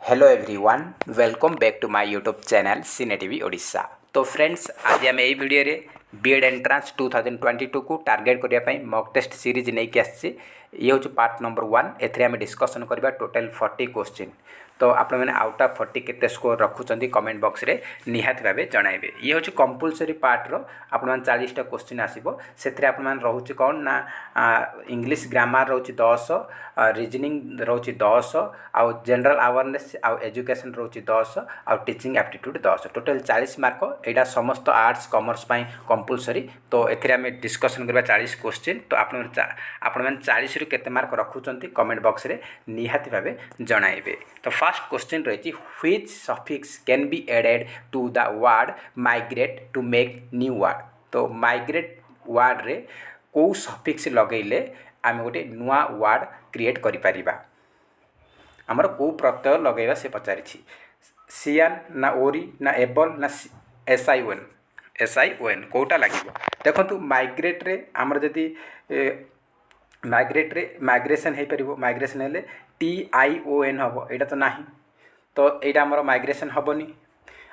Hello everyone welcome back to my YouTube channel cine TV Odisha. तो friends आज आम यही वीडियो रे बीएड एंट्रांस 2022 को टार्गेट करने मॉक टेस्ट सीरीज नहीं कि आसी ये हूँ पार्ट नंबर 1 एथरे आम डिस्कसन करबा टोटल 40 क्वेश्चन। तो आपण मैंने आउट ऑफ 40 केते स्कोर रखुचंदी कमेंट बॉक्स रे निहात भाबे जणाइबे। ये हूँ कंपलसरी पार्ट रो आपण मान 40 टा क्वेश्चन आसीबो सेथरे आपण मान रहउची कोन ना इंग्लिश ग्रामर रहउची 10 रीजनिंग रहउची 10 आउ जनरल अवेयरनेस आउ एजुकेशन रहउची 10 आउ टीचिंग एप्टीट्यूड 10 टोटल 40 मार्क एटा समस्त आर्ट्स कॉमर्स पई कंपलसरी। तो एथरे हम डिस्कशन करबा 40 क्वेश्चन। तो आपण मैंने 40 रु केते मार्क रखुचंती कमेंट बॉक्स रे निहात भाबे जणाइबे। तो फर्स्ट क्वेश्चन रही which suffix can be added to the word migrate to make new word. तो माइग्रेट वर्ड रे को सफिक्स लगेले आम गोटे नुआ वर्ड क्रिएट करि परिबा। आमर को प्रत्यय लगेगा से पचारि सियान ना ओरी ना एबल ना एसआईओएन कोटा लगे। देखो माइग्रेट रे आमर जदि माइग्रेट रे माइग्रेशन हो पार माइग्रेशन हेले TION हम यहाँ तो ना तो यहाँ आमर माइग्रेशन हेनी।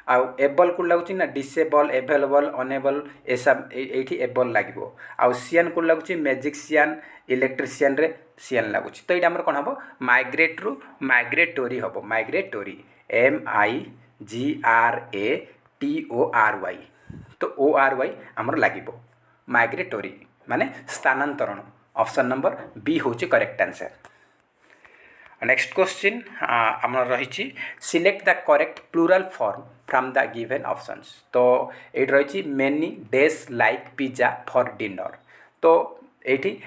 आउ एबल को लगुच ना डिसेबल एभेलेबल अनेबल ऐसा ये एबल लगे। आउ सियान को लगुच मैजिशियन इलेक्ट्रीशियन रे सियान लगुच। तो यहाँ आमर कौन हम माइग्रेट रु माइग्रेटोरी हम माइग्रेटोरी MIGRATORY। तो ORY आमर लगे माइग्रेटोरी माने स्थानांतरण। ऑप्शन नंबर बी हूँ करेक्ट आंसर। नेक्स्ट क्वेश्चन आम रही select the correct plural form from the given options. तो ये रही many days like pizza for dinner. तो ये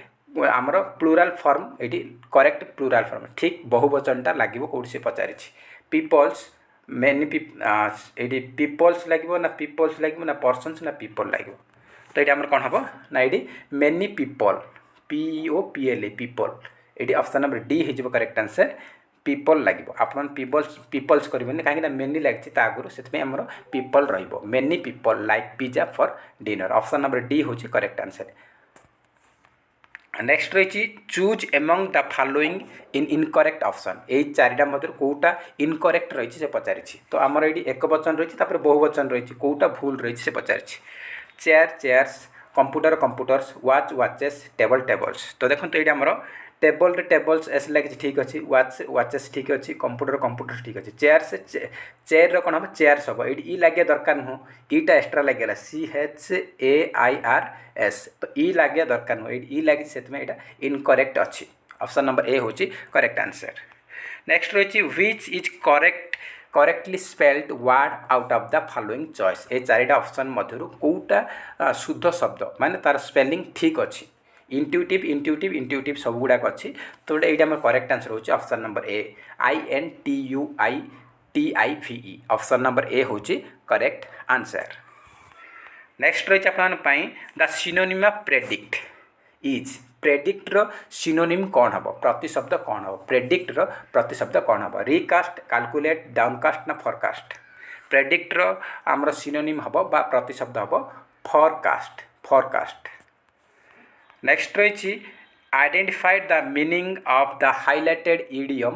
आमर प्लूराल फॉर्म ये करेक्ट प्लूराल फॉर्म ठीक बहुवचनटा लगे कौटी से पचारि पीपल्स मेनी ये पीपल्स लगे ना पीपल्स लगे ना पर्सन्स ना पीपल लगे। तो ये आमर कौन हम ना ये मेनी पीपल POPL पीपल ये ऑप्शन नंबर डी हो करेक्ट आंसर पीपल लगे। आप पीपल्स करेंगे कहीं मेनी लगी आगुरी से आमर people rainy people like pizza for dinner. Option number D हूँ करेक्ट आंसर। नेक्स्ट रही choose among the following in incorrect option. यही चारिटा मध्य कौटा इनकरेक्ट रही से पचारि। तो आमर ये एक वचन रही बहुवचन रही कौटा भूल रही से पचारि chair chairs computer computers watch watches table tables. तो देखो ये आमर टेबल रे टेबल्स एस लगे ठीक अच्छे वाचेस ठीक अच्छे कंप्यूटर कंप्यूटर ठीक अच्छे चेयर्स चेयर कौन हम चेयर्स हम ये लगे दरकार नुह ईटा एक्सट्रा लगे CHAIRS। तो लगे दरकार नुह ये लगे से इनकरेक्ट अच्छी। ऑप्शन नंबर ए हूँ करेक्ट आंसर। नेक्स्ट रही which is correctly spelled word out of the following choice. ये चारिटा ऑप्शन मध्य कौटा शुद्ध शब्द माने तार स्पेलिंग ठीक अच्छी इंट्यूटिव इंट्यूटिव इंट्यूटिव सब गुड़ाक अच्छी। तो ये आम करेक्ट आंसर हूँ option number A INTUITIVE। Option number A हूँ करेक्ट आंसर। नेक्स्ट रही आप the synonym of predict is predict रो सिनोनिम कौन हम प्रतिशब्द कौन हम प्रेडिक्ट रो प्रतिशब्द कौन हम रिकास्ट कैलकुलेट डाउनकास्ट ना फॉरकास्ट। प्रेडिक्ट रो आमर सिनोनिम हम बा प्रतिशब्द हम फॉरकास्ट फॉरकास्ट। नेक्स्ट रही identified the meaning of the highlighted idiom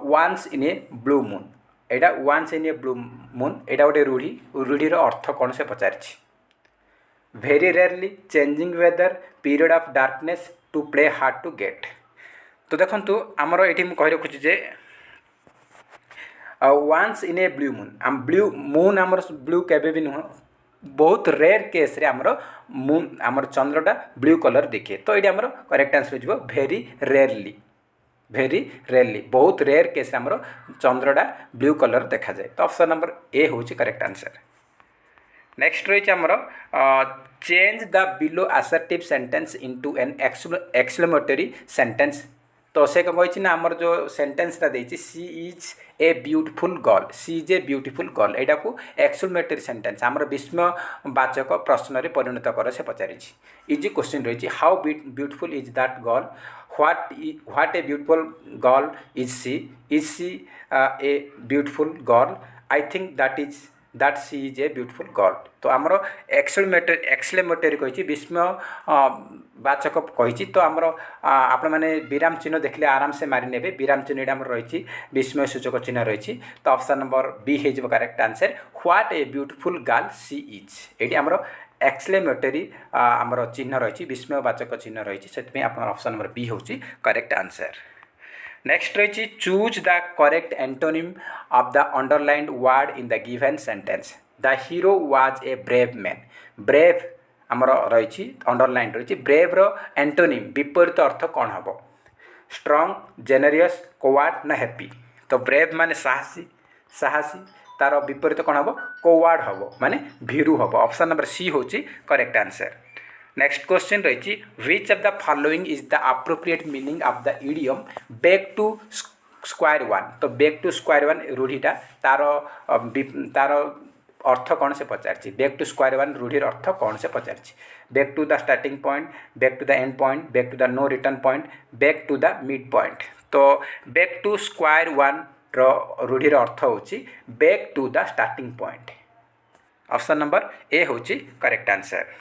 once in a blue moon. एटा once in a blue moon एटा गोटे रूढ़ी रूढ़ीर अर्थ कौन से पचारि very rarely changing weather period of darkness to play hard to get. तो देखो आमर ये कही रखुचे once in a blue moon blue moon आमर ब्लू केबे भी नुह बहुत रेयर केस रे आमर मून आमर चंद्रटा ब्लू कलर देखे। तो ये आमर करेक्ट आंसर हो वेरी रेयरली बहुत रेयर केस आमर चंद्रटा ब्लू कलर देखा जाए। तो ऑप्शन नंबर ए हूँ करेक्ट आंसर। नेक्स्ट रही आमर change the below assertive sentence into an exclamatory sentence. तो से कही ना आमर जो सेंटेंसटा देती she is a beautiful girl she is a beautiful girl यहाँ को एक्सक्लेमेटरी सेंटेंस आमर विस्मयवाचक प्रश्न परिणत कर से पचारि। इजी क्वेश्चन रही how beautiful is that girl what a beautiful girl is she a beautiful girl I think that is that she is a beautiful girl. तो आमर एक्सक्लेमेटरी कही विस्मय वाचक कही तो आमर आपण मैंने विराम चिन्ह देखले आराम से मारी नेबे। विराम चिन्ह यहाँ रही विस्मय सूचक चिन्ह रही। तो ऑप्शन नंबर बी हो correct answer what a beautiful girl she is. ये आमर एक्सक्लेमेटरी आमर चिन्ह रही विस्मयवाचक चिन्ह रही से आप ऑप्शन नंबर बी हूँ करेक्ट आंसर। नेक्स्ट रही choose the correct antonym of the underlined word in the given sentence. The hero was a brave man. Brave आमर रही अंडरलाइन रही ब्रेव रो एंटोनिम विपरीत अर्थ कौन हम? स्ट्रंग, जेनेरियस, कोवार्ड ना हैप्पी। तो ब्रेव माने साहसी, साहसी तार विपरीत कौन हम? कोवार्ड हम माने भीरू हम। ऑप्शन नंबर सी हूँ करेक्ट आंसर। नेक्स्ट क्वेश्चन रही which of the following is the appropriate meaning of the idiom back to square one. तो बैक टू स्क्वायर वन रूढ़ीटा तार तार अर्थ कौन से पचार? बैक टू स्क्वायर वन रूढ़ीर अर्थ कौन से पचार? Back to the starting point, back to the end point, back to the no return point, back to the mid point. तो बैक टू स्क्वायर वन रूढ़ीर अर्थ हूँ back to the starting point. Option number A हूँ correct answer.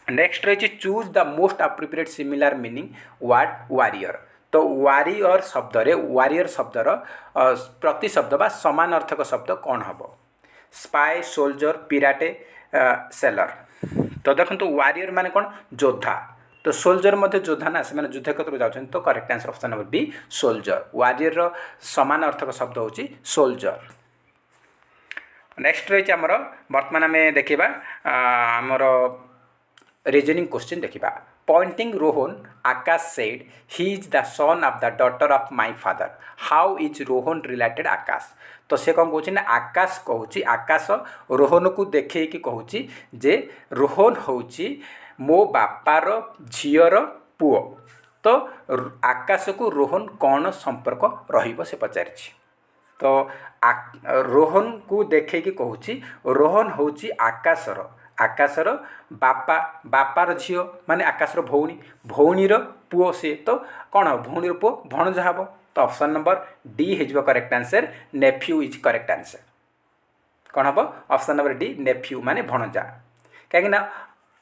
Next रही choose the most appropriate similar meaning word warrior. तो warrior शब्द रे warrior शब्दर प्रति शब्द बा समान अर्थक शब्द कौन हम? Spy, soldier, pirate, sailor. तो देखो वारियर माने कौन? योद्धा। तो सोल्जर मध्य योद्धा ना से युद्ध क्षेत्र जाऊँ। तो correct answer option number B soldier. Warrior समान अर्थक शब्द हूँ सोल्जर। नेक्स्ट रही आमर बर्तमान आम देखा आमर रीजनिंग क्वेश्चन देखा। Pointing Rohan Akash said he is the son of the daughter of my father. How is Rohan related Akash? तो से कौन कहूँ ना आकाश कहूँ आकाश रोहन को देखे कि कहूँ जे रोहन हूँ मो बापार झीर पुओ। तो आकाश को रोहन कौन संपर्क रहिबो से पचारि। तो रोहन को देखे कि कहूँ रोहन हूँ आकाशर आकाशर बापा बापार झील माने आकाशर भौणी भौणीर पुओ से। तो कौन हम? भौणीर पुओ भणजा हम। तो ऑप्शन नंबर डी हो correct answer nephew is correct answer. कौन हम? ऑप्शन नंबर डी नेफ्यू माने भणजा। कहीं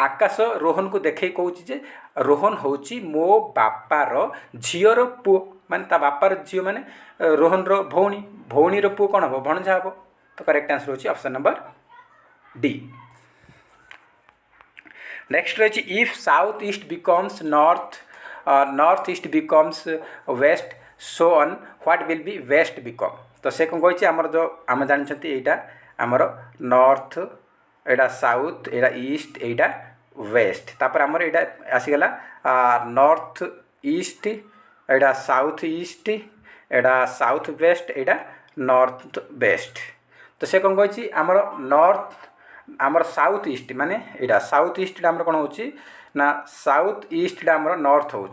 आकाश रोहन को देखे कहूँ रोहन हूँ मो बापार झीर पुओ माने ता बापार झील माने रोहन रो भौणी भौणीर पुओ कौन हम? भणजा हम। तो करेक्ट आंसर हूँ ऑप्शन नंबर डी। नेक्स्ट रही if south east becomes north north east becomes west so on what will be west become. तो से कौन कही आमर जो आम जानते यहाँ आमर नॉर्थ एटा साउथ एटा ईस्ट एटा वेस्ट तापर आमर यहाँ आसीगला नॉर्थ ईस्ट एटा साउथ ईस्ट एटा साउथ वेस्ट एटा नॉर्थ वेस्ट। तो से कौन कही आमर नॉर्थ आमर साउथ ईस्ट माने यहाँ साउथ ईस्ट आमर कौन हो ना साउथ ईस्ट आमर नॉर्थ हो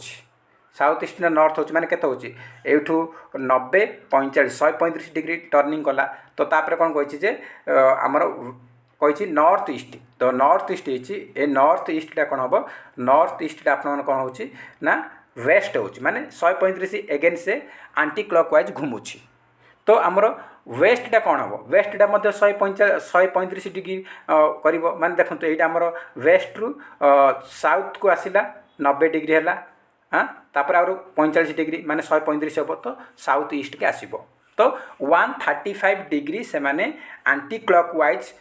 साउथ ईस्ट नॉर्थ हो माने केते होची एठू 90 45 135 डिग्री टर्निंग कला। तो तापर कौन कही आमर कही नॉर्थ ईस्ट। तो नॉर्थ ईस्ट ए नॉर्थ ईस्ट कौन हम? नॉर्थ ईस्ट आप कौन हो ना वेस्ट हो माने 135 एगेन से आंटी क्लॉकवाइज घुमुची। तो आमर वेस्टा कौन हम? वेस्टा मध्य 135 डिग्री कर माने देखो ये आमर वेस्ट रु साउथ को आसला 90 डिग्री है हाँ तापर आरो 45 डिग्री माने 135 हम। तो साउथ ईस्ट के आसब। तो 135 डिग्री से माने आंटी क्लॉकवाइज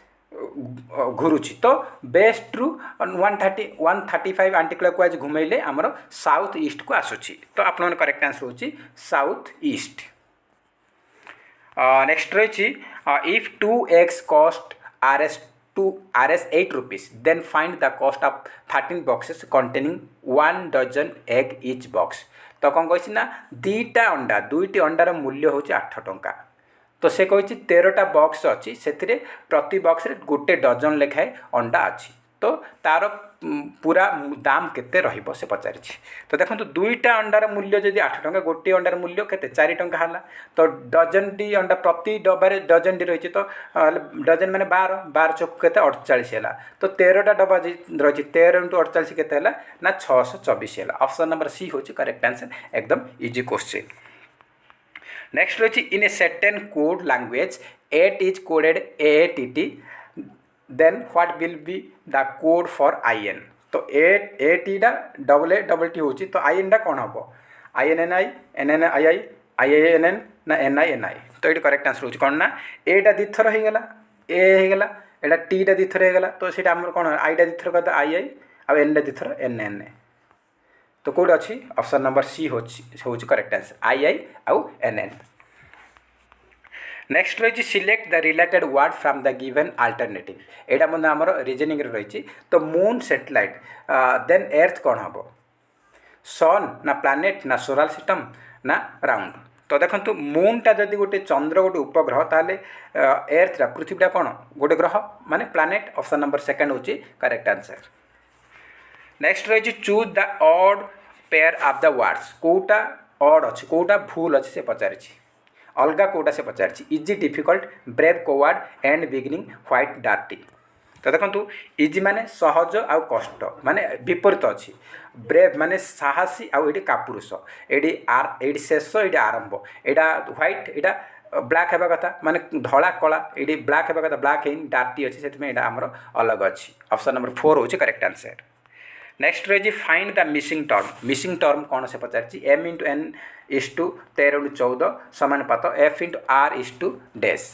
घुरुची। तो वेस्ट रु 135 आंटी क्लॉकवाइज घुमेले आमर साउथ ईस्ट को आसुची। तो आप करेक्ट आंसर होची साउथ ईस्ट। नेक्स्ट रही if 2 eggs cost Rs 8 rupees then find the cost of 13 boxes containing 1 dozen egg each box। तो कौन कही ना दुईटी अंडार मूल्य हूँ 8 टंका। तो से कही 13टा बॉक्स अच्छी से प्रति बॉक्स गोटे डजन लेखाए अंडा अच्छी। तो तार पूरा दाम केते रहिबो से पचारि। तो देखो दुईटा अंडार मूल्य जदि 8 टंका गोटे अंडार मूल्य केते 4 टंका हला। तो डजन टी अंडा प्रति डबारे डजन टी रही। तो डजन माने 12 चौक केते 48 है। तो 13टा डबा रही 13 × 48 केते है ना 624 है। ऑप्शन नंबर सी हो करेक्ट आंसर एकदम इजी क्वेश्चन। नेक्स्ट रही in a certain code language 8 is coded AATT then what will be the code for IN। तो AAT डबल टी होची तो IN कौन हम INNI NNII IINN ना NINI। तो ये करेक्ट आंसर होची कौन ना एटा दिथर हो गला ए हो गला एटा टी टा दिथर हो गला तो सीटा हमर कौन आई टा दिथर कहता II आ एन टा दिथर NN। तो कौट अच्छी ऑप्शन नंबर सी होची करेक्ट आंसर II आउ NN। नेक्स्ट रही select the related word from the given alternative. एटा मन आमर रीजनिंग रही तो मून सैटेलाइट देन एर्थ कौन हम सन ना प्लानेट ना सोलार सिस्टम ना राउंड। तो देखो मूनटा जदि गोटे चंद्र गोटे उपग्रह ताले एर्थटा पृथ्वीटा कौन गोटे ग्रह माने प्लानेट। ऑप्शन नंबर सेकंड होची करेक्ट आंसर। नेक्स्ट रही choose the odd pair of the words. कोटा ऑड अच्छे कोटा भूल अच्छे से पचारि अलगा कोटा से पचारि easy difficult brave coward end beginning white dirty. तो देखो इजी माने सहज आउ कष्ट माने विपरीत अच्छी ब्रेव माने साहसी आउ ये कापुरुष ये शेष ये आरंभ यहाँ व्हाइट यहाँ ब्लैक होगा कथा माने धला कला ये ब्लैक होगा कथा ब्लैक है डार्टी अच्छी से आमर अलग अच्छी। ऑप्शन नंबर 4 होची करेक्ट आंसर। नेक्स्ट रही फाइंड द मिसिंग टर्म कौन से पचारि M × N = 13 × 14 समानुपात F × R = dash.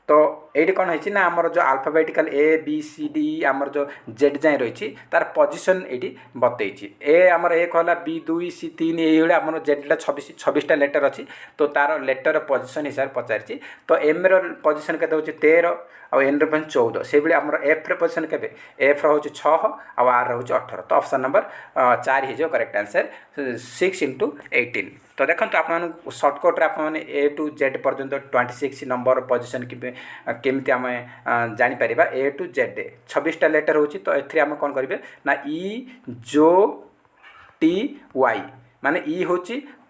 तो ये कौन है आमर जो अल्फाबेटिकल ABCD आमर जो Z जाए रही तार पोजिशन ये बतई ए आमर 1 है B 2 C 3 ये आम जेडा 26टा लेटर अच्छी तो तार लेटर पोजिशन हिसाब से पचारि। तो M रो पोजिशन के 13 आ N रो 14 से भाई आमर F रो पोजिशन के F रो 6 आ R रो 18। तो ऑप्शन नंबर 4 हो करेक्ट आंसर 6 × 18। तो देखो आप सर्टकट्रे आपने A to Z पर्यंत 26 नंबर पोजिशन केमती आम जापर A to Z 26टा लेटर हो तो ये कौन करेंगे ना EJOTY माने ई हूँ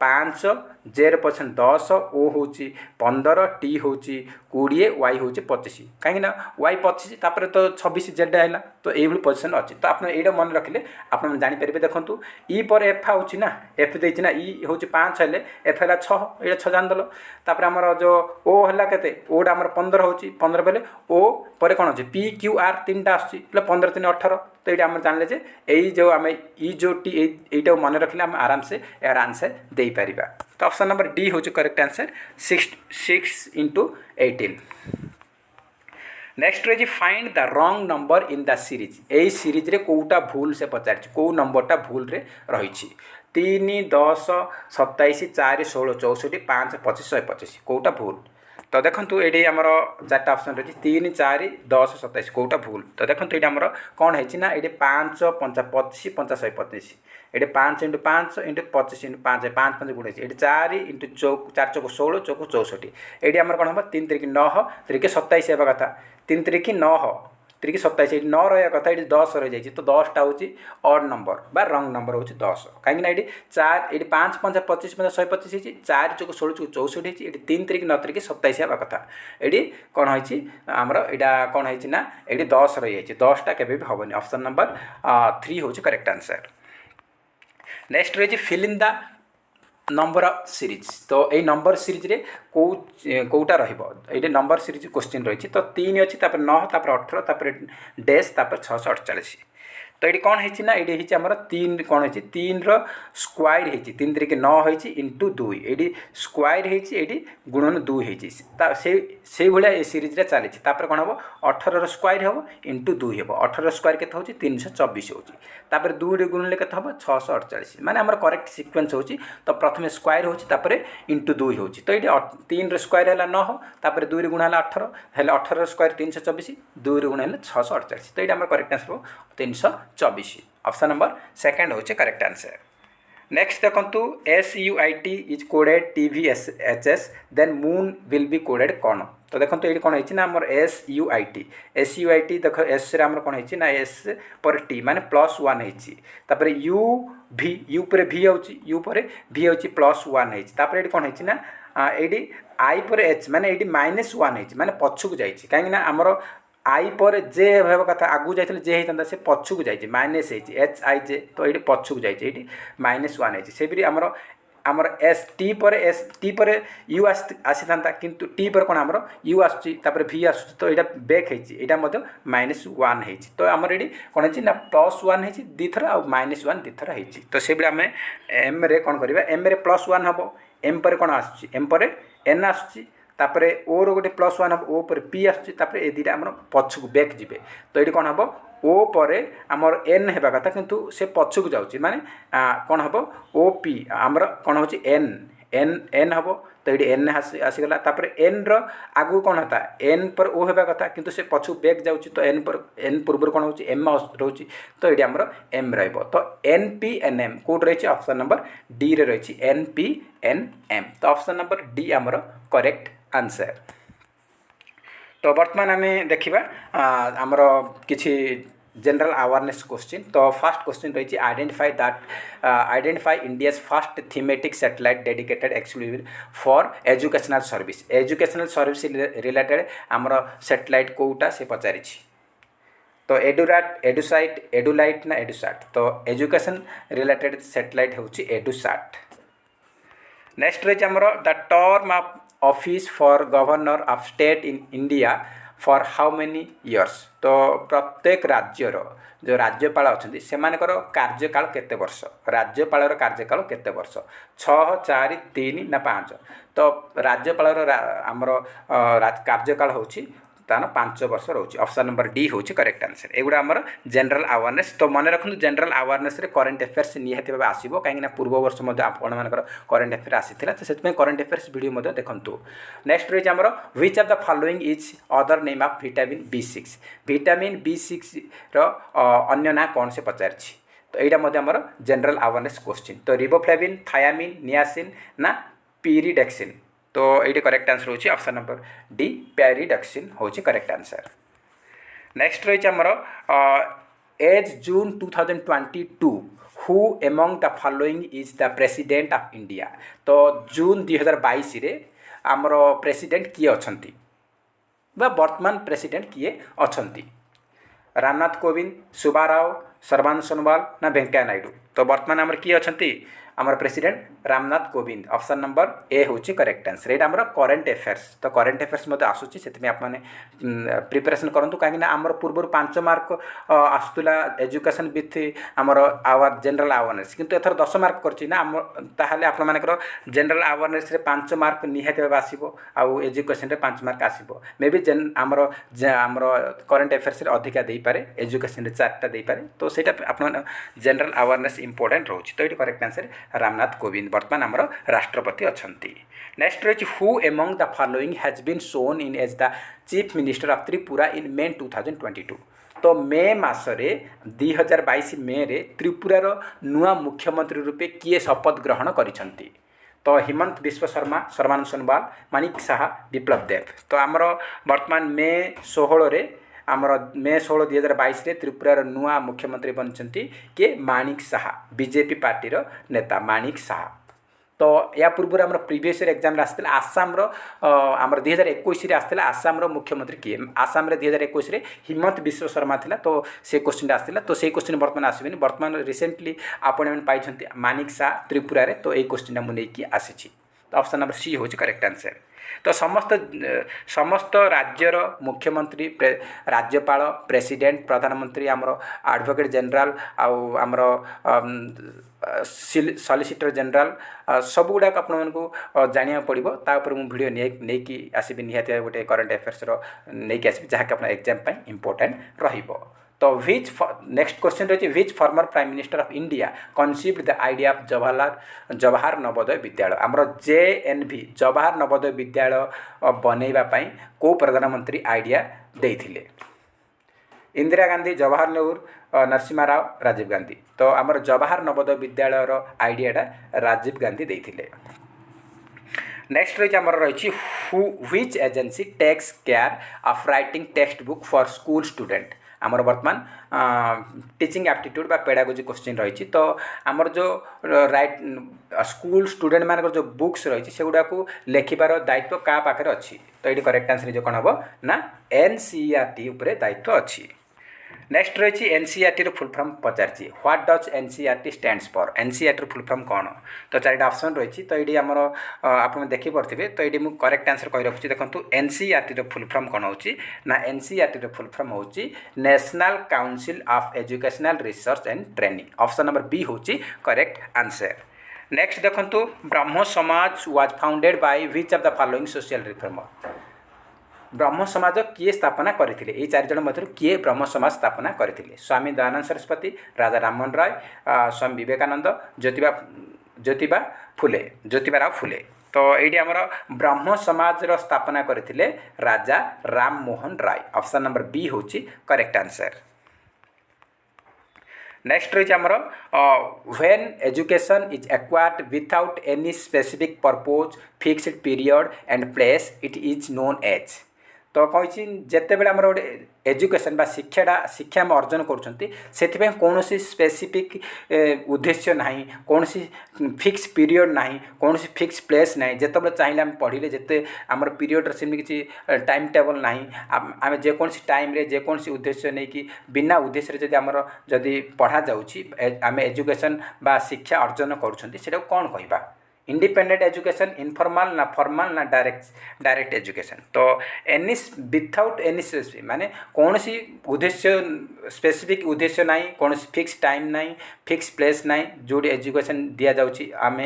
5 J पोजिशन 10 O हूँ 15 T हूँ 20 Y हूँ 25 कहीं Y 25 तापर तो 26 Z है तो ये पोजिशन अच्छी। तो आप ये मन रखिले आप जापर देखूँ ई पर F आउची ना F देना ना ई हूँ 5 हेल्ले F है 6 ये 6 जान दल तापर आमर जो O है के ओटा आमर 15 हो 15 बेले O पर कौन अच्छे PQR 3टा आस 15 3 18। तो ये आम जानले जे यही जो आम EJOTY यहीटा मन रखिले आम आराम से यार आंसर दे पारिबा। तो ऑप्शन नंबर D हो करेक्ट आंसर 6 × 18। नेक्स्ट रही find the wrong number in the series. यही सीरीज रे कोटा भूल से पचारि कौ नंबरटा भूल रे रही 3 10 27 4 16 64 5 25 125 कोटा भूल। तो देखो ये आमर 4टा ऑप्शन रही 3 4 10 27 कोटा भूल। तो देखो ये आमर कौन है ना ये 5 5 25 5 125 ये 5 × 5 × 25 × 5 5 5 गुणे ये 4 × 4 चौक 16 चौक 64 ये आमर कौन हम 3 3 9 3 27 होगा कथा 3 3 9 3 27 ये 9 रहा कथा ये 10 रही जाए। तो 10टा हूँ ऑड नंबर बा रंग नंबर हूँ 10 कहीं ये 4 ये 5 5 25 5 125 4 चौक 16 चौक 64 ये 3 3 9 3 27 हवा कथा ये कौन है आमर यहाँ कौन है ना ये 10 रही जाए 10टा के हेनी। ऑप्शन नंबर 3 हूँ करेक्ट आंसर। नेक्स्ट रही fill in the number series. तो ये नंबर सीरीज रे कौटा रही नंबर सीरीज क्वेश्चन रही तो 3 अच्छी 9 18 डैश 648। तो ये कौन है ये आमर 3 कौन है 3 स्क्वायर है 3 3 9 है इंटू 2 ये स्क्वायर है गुणन 2 से भाया ये सीरीज रे चली कौन हम 18 स्क्वायर हम इंटू 2 हम 18 स्क्वायर के 324 होपर 2 गुणले के हम 648 माने आमर करेक्ट सिक्वेन्स हो। तो प्रथम स्क्वायर हो इंटू 2 हो तो ये 3 स्क्वायर है 9 तापर 2 गुण है 18 है 18 स्क्वायर 324 2 गुण है 648। तो ये आमर करेक्ट आंसर हो 324। ऑप्शन नंबर सेकंड हो करेक्ट आंसर। नेक्स्ट देखु SUIT is coded TVHS then moon will be coded कौन। तो देखो ये कौन है ना आमर SUIT देख एस आमर कौन है ना S पर T माने +1 है U पर V आउची U पर V आउची +1 है ये कौन है ना ये I पर H माने ये -1 है माने पछुक जाइए कहीं आमर आई पर जे होगा कथा आगू जाइए जे होता से पछुक जाइए माइनस HIJ तो ये पछुक जाइए -1 है से भी आमर आमर एस टी पर यू आसी था किंतु टी पर कौन आमर यू आसपर भि आस तो यहाँ बैक होता -1 है तो आमर ये कौन है ना +1 है दी थर आ -1 दी थर है तो से आम एम रे कौन करवा एम रे +1 हम एम पर कौन आस एम पर एन आस तापर ओ रो गोटे +1 हम ओ पर पी आसपर ए दुटा आम पछक बैक जी तो ये कौन हम ओ पर आमर एन है कथा किंतु से पछक जाऊँगी माने कौन हम ओ पी आमर कौन हो एन एन एन हम तो ये एन आसीगला तापर एन रगू कौन होता एन पर ओ है कथा किंतु से पछक बैक जाऊँगी तो एन पूर्व कौन हो एम रोचे तो ये आमर एम तो N P N M Kaut रही ऑप्शन नंबर डी रे रही एन पी एन एम तो ऑप्शन नंबर डी आमर करेक्ट आंसर। तो बर्तमान आम देखा आमर किसी जनरल अवेयरनेस क्वेश्चन तो फर्स्ट क्वेश्चन रही identify India's first thematic satellite dedicated exclusive for educational service related आमर सैटेलाइट कोटा से पचारि तो एडुलाइट ना एडुसाट तो एजुकेशन रिलेटेड सैटेलाइट हूँ एडुसाट। नेक्स्ट रही आमर the term of office for governor of state in India for how many years तो प्रत्येक राज्यर जो राज्यपाल अच्छा से कार्यकाल केते वर्ष राज्यपाल कार्यकाल केते वर्ष 6 4 3 ना 5 तो राज्यपाल आमर कार्यकाल हूँ तार 5 वर्ष रोचे ऑप्शन नंबर डी हूँ करेक्ट आंसर एगुड़ा आमर जनरल अवेयरनेस तो मन रखु जनरल अवेयरनेस करेन्ट अफेयर्स निहाती भाव आसो कहीं पूर्व वर्ष आपर करेन्ट अफेयर आसी तो से करेन्ट अफेयर्स वीडियो देखु। नेक्स्ट रही आमर which of the following is other name of vitamin B6 vitamin B6 अन्य ना कौन से पचार तो यहाँ आमर जनरल अवेयरनेस क्वेश्चन तो रिबोफ्लेविन थायामिन नियासिन ना पीरिडेक्सिन तो ये करेक्ट आंसर होची ऑप्शन नंबर डी पैरिडक्सिन होची करेक्ट आंसर। नेक्स्ट रही आमर as June 2022 who among the following is the president of India तो जून 2022 रे आमर प्रेसिडेंट किए अछंती बा वर्तमान प्रेसिडेंट किए अछंती रामनाथ कोविंद सुब्बाराव सर्बानंद सोनोवाल ना वेंकैया नायडू तो वर्तमान आमर किए अछंती आमर president Ramnath Kovind option number A हूँ करेक्ट आंसर ये आमर करेन्ट अफेयर्स तो करेन्ट अफेयर्स मत आसूँ से आपने प्रिपरेशन करूँ कहीं आमर पूर्व 5 मार्क आसूला एजुकेशन विथ आमर जनरल अवेयरनेस किंतु एथर 10 मार्क करछि ना ताहले आपण मानकर जनरल अवेयरनेस रे 5 मार्क निहाती भाव आसीबो आउ एजुकेशन रे 5 मार्क आसीबो मे बी आमर करेन्ट अफेयर्स रे अधिका देई पारे एजुकेशन रे 4टा देई पारे तो सेटा आपण जनरल अवेयरनेस इंपोर्टेंट रोछि तो ये करेक्ट आंसर रामनाथ कोविंद वर्तमान आमर राष्ट्रपति अछंती। नेक्स्ट रही who among the following has been sworn in as the chief minister of Tripura in May 2022 तो मे मासरे 2022 मे रे त्रिपुरार नुआ मुख्यमंत्री रूपे किए शपथ ग्रहण करिसंती तो हिमंत विश्व शर्मा सर्बानंद सोनोवाल माणिक साहा विप्लव देव तो आमर वर्तमान मे 16 रे आमर मे 16 2022 रे त्रिपुरार नुआ मुख्यमंत्री बनचंती के माणिक साहा बीजेपी पार्टी नेता माणिक साहा तो या पूर्व आम प्रीवियस एग्जाम आसते आसाम आमर 2021 आसला आसाम मुख्यमंत्री किए आसाम 2021 हिमंत विश्व शर्मा थिला तो से क्वेश्चन आसला तो से क्वेश्चन बर्तमान आसबेनि बर्तमान रिसेंटली अपॉइंटमेंट पाई माणिक साहा त्रिपुरा रे तो ये क्वेश्चन मुझे आसी तो ऑप्शन नंबर सी हूँ करेक्ट आंसर। तो समस्त राज्यर मुख्यमंत्री राज्यपाल प्रेसिडेंट प्रधानमंत्री आमर एडवोकेट जनरल आमर सॉलिसिटर जनरल सब गुड़ाक आपको जाना पड़ो तापर मुझे वीडियो नहीं आसबि निहाती गोटे करेन्ट अफेयर्स नहीं आसबि जहाँकि आप एग्जाम इंपोर्टेंट रहिबो। तो व्हिच नेक्स्ट क्वेश्चन रही which former prime minister of India conceived the idea of Jawahar Navodaya Vidyalaya आमर JNV जवाहर नवोदय विद्यालय बनवाई को प्रधानमंत्री आइडिया देइथिले इंदिरा गांधी जवाहर नेहरू नरसिम्हा राव राजीव गांधी तो आमर जवाहर नवोदय विद्यालय आइडियाटा राजीव गांधी देइथिले। नेक्स्ट रही आमर रही which agency takes care of writing text book for school student आमर वर्तमान टीचिंग एप्टीट्यूड बा पेडागोजी क्वेश्चन रही तो आमर जो राइट स्कूल स्टूडेंट मान जो बुक्स रही से गुड़ा को लेखिबार दायित्व क्या पाखे अच्छी तो ये करेक्ट आंसर जो कौन हम ना NCERT उपरे दायित्व अच्छी। नेक्स्ट रही NCERT full form Pachar what does NCERT stands for NCERT full form कौन तो चारिटा ऑप्शन रही तो ये आमर आप देखिपे तो ये मुझे करेक्ट आंसर कही रखुच्छी देखो एनसीईआरटी फुल फॉर्म कौन हो एनसीईआरटी फुल फॉर्म हो national council of educational research and training option number B हूँ करेक्ट आंसर। नेक्स्ट देखो Brahmo Samaj was founded by which of the following social reformer Brahmo Samaj किए स्थापना करते ये चार जन मध्य किए ब्रह्म समाज स्थापना करते स्वामी दयानंद सरस्वती राजा राममोहन राय स्वामी विवेकानंद ज्योतिबा फुले तो ये आमर ब्रह्म समाज स्थापना करते Raja Rammohan Roy option number B हूँ करेक्ट आंसर। नेक्स्ट रही आमर when education is acquired without any specific purpose fixed period and place it is known as तो कही जिते बड़े आम गोटे एजुकेशन शिक्षा आम अर्जन कर कौन स्पेसिफिक उद्देश्य ना कौन फिक्स पीरियड ना कौन फिक्स प्लेस ना जिते चाहिए आम पढ़ले जिते आम पीरियड सेमती किसी टाइम टेबल ना आम जेकोसी टाइम जेकोसी उद्देश्य नहीं कि बिना उद्देश्य जब आम जदि पढ़ा जाम एजुकेशन बा शिक्षा अर्जन कर कौन कहवा इंडिपेंडेंट एजुकेशन इनफॉर्मल ना फॉर्मल ना डायरेक्ट एजुकेशन तो एनी विथआउट एनी माने कौन सी उद्देश्य स्पेसिफिक उद्देश्य ना कौन फिक्स टाइम ना फिक्स प्लेस ना जो एजुकेशन दि जाऊँगी आम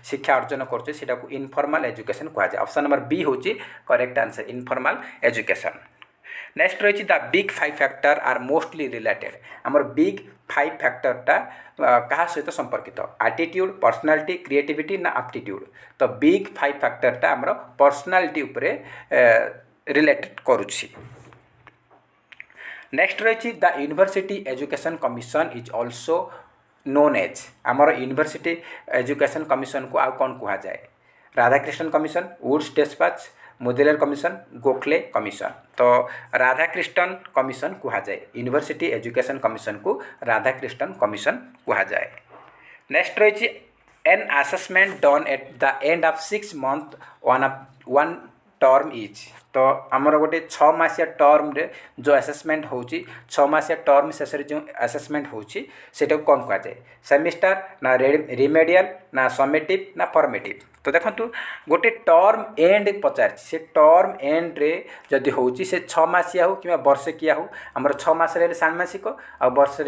शिक्षा अर्जन कर इनफॉर्मल एजुकेशन कहुए ऑप्शन नंबर बी हूँ correct answer informal education. Next रही the big 5 factor are mostly related आमर बिग 5 फैक्टरटा क्या सहित संपर्कित एटीट्यूड पर्सनालिटी क्रिएटिविटी ना एप्टीट्यूड तो बिग 5 फैक्टरटा आमर पर्सनालिटी उपरे रिलेटेड करुछि। नेक्स्ट रही the university education commission is also known as आमर यूनिवर्सिटी एजुकेशन कमिशन को आउ कौन कह जाए Radhakrishnan commission wood's dispatch Mudaliar commission Gokhale commission तो राधाकृष्णन कमिशन कह जाए यूनिवर्सिटी एजुकेशन कमिशन को राधाकृष्णन कमिशन कह जाए। नेक्स्ट रही an assessment done at the end of 6 months one term is तो आमर गोटे 6 मासिया टर्म रे जो असेसमेंट हो 6 मासिया टर्म शेष जो असेसमेंट होटा कौन कह जाए सेमिस्टर ना रिमेडियल ना समेटिव ना फॉर्मेटिव तो देखो गोटे टर्म एंड पचार से टर्म एंड रे जदि हो से 6 मासिया हो कि वर्षिकिया हो आमर 6 मास षाण्मासिक आ वर्ष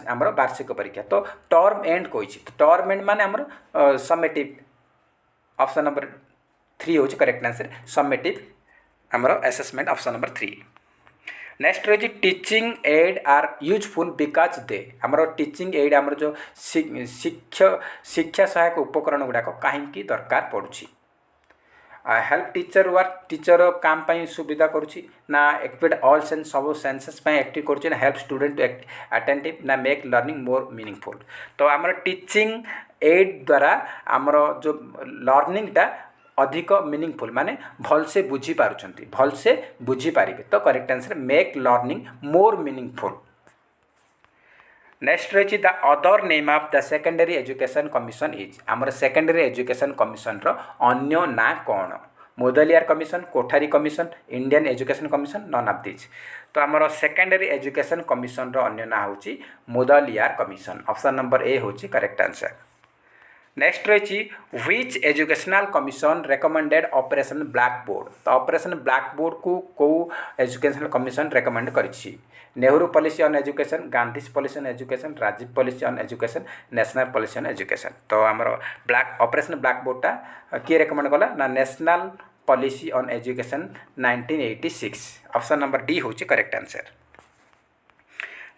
आमर वार्षिक परीक्षा तो टर्म एंड कही तो टर्म एंड माने आमर समेटिव ऑप्शन नंबर 3 हूँ करेक्ट आंसर समेटिव आमर असेसमेंट ऑप्शन नंबर 3। नेक्स्ट रही teaching aid are useful because they आमर टीचिंग एड आमर जो शिक्षा सहायक उपकरण गुड़ाक कहीं दरकार पड़ुछि हेल्प टीचर वर्क टीचर काम पाई सुविधा करुछि ना एक्टिवेट ऑल सेंस सब सेंसेस पाई एक्टिव करुछि ना हेल्प स्टूडेंट टू अटेंटिव ना मेक लर्निंग मोर मीनिंगफुल तो आमर टीचिंग एड द्वारा आमर जो लर्निंगटा अधिक मीनिंगफुल माने भलसे बुझी पारुछंती भलसे बुझी पारिबे तो correct answer make learning more meaningful. Next रही the other name of the secondary education commission is आमर सेकेंडरी एजुकेशन कमिशन रो अन्य ना कौन Mudaliar commission Kothari commission Indian education commission none of this तो आमर सेकेंडरी एजुकेशन कमिशन रो अन्य ना होची Mudaliar commission option number A होची करेक्ट आंसर। नेक्स्ट रही which educational commission recommended operation black board तो ऑपरेशन ब्लैक बोर्ड को एजुकेशनल कमिशन रेकमेंड करिछि Nehru policy on education Gandhi's policy on education Rajiv policy on education national policy on education तो आमर black operation black बोर्डटा किए recommend कला ना national policy on education 1986 option number D हूँ correct answer.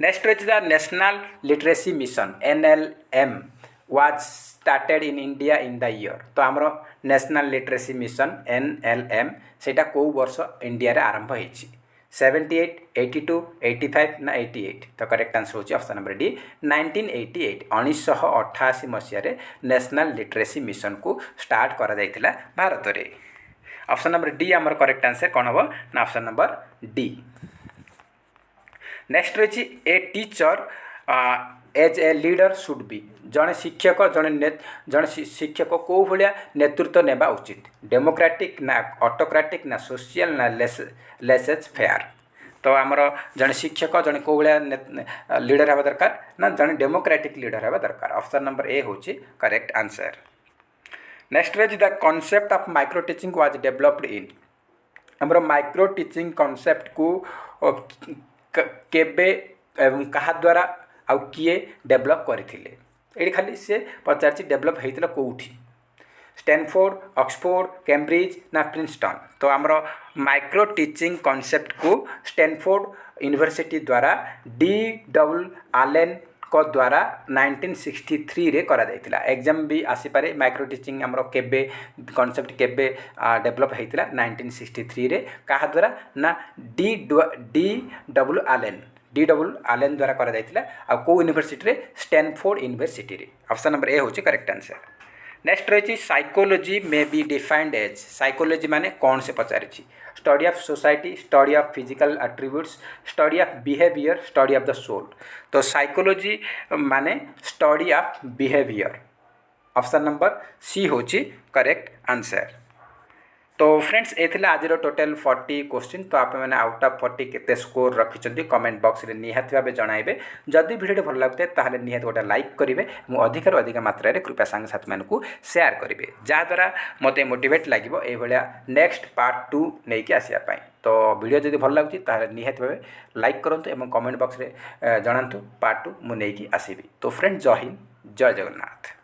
Next रही the national literacy mission NLM was started in India in the year तो आमर national literacy mission NLM सेटा को वर्ष इंडिया रे आरंभ होईछि 78 82 85 ना 88 तो करेक्ट आंसर होची ऑप्शन नंबर डी 1988 मसीह नेशनल लिटरेसी मिशन को स्टार्ट करा जायतिला भारत रे ऑप्शन नंबर डी आमर करेक्ट आंसर कौन हम ना ऑप्शन नंबर डी। नेक्स्ट रही a teacher as a leader should be जड़े शिक्षक जड़े शिक्षक कौ भाया नेतृत्व नेबा उचित डेमोक्रेटिक ना ऑटोक्रेटिक ना सोशल ना लेसेज फेयर तो आमर जड़े शिक्षक जड़े कौ भाया लीडर हवा दरकार ना जड़े डेमोक्रेटिक लीडर हवा दरकार। ऑप्शन नंबर ए हूँ correct answer. Next page the concept of micro teaching was developed in हमरो माइक्रो टीचिंग कॉन्सेप्ट को केबे एवं कहा द्वारा आउ किए डेवलप करथिले एडी खाली से पचारछि डेवलप हेइतला कोउठी स्टैनफोर्ड ऑक्सफोर्ड कैम्ब्रिज ना प्रिंसटन। तो आमरो माइक्रो टीचिंग कॉन्सेप्ट को स्टैनफोर्ड यूनिवर्सिटी द्वारा D. आलेन को द्वारा 1963 रे करा जायतिला। एग्जाम भी आसी पारे माइक्रो टीचिंग हमरो केबे कॉन्सेप्ट केबे डेवलप हेतिला 1963 रे कहा द्वारा ना D. आलेन द्वारा करा जायतिला आ को यूनिवर्सिटी रे स्टैनफोर्ड यूनिवर्सिटी रे। ऑप्शन नंबर ए होची करेक्ट आंसर। नेक्स्ट रही psychology may be defined as psychology माने कौन से पचारिछि study of society study of physical attributes study of behaviour study of the soul. तो साइकोलॉजी माने study of behaviour. Option number C होची correct answer. तो friends ये आज टोटल 40 क्वेश्चन। तो आप मैंने आउट ऑफ 40 केते स्कोर रखिंट कमेंट बॉक्स रे निहाती भाव जनइबे। जदि वीडियो भल लगुए ताहले निहाती गोटे लाइक करेंगे और अधिक अधिक मात्रा रे कृपया सांग साथी मानकू शेयर करेंगे जहाँद्वारा मते मोटिवेट लगिवो ए भलिया नेक्स्ट पार्ट 2 नहीं कि आसिया पाई। तो वीडियो जदि भल लगुची ताहले निहाती भाव लाइक करंतु एवं कमेंट बॉक्स रे जणांतु पार्ट 2 मु नहीं कि आसीबी। तो फ्रेंड्स जय हिंद जय जगन्नाथ।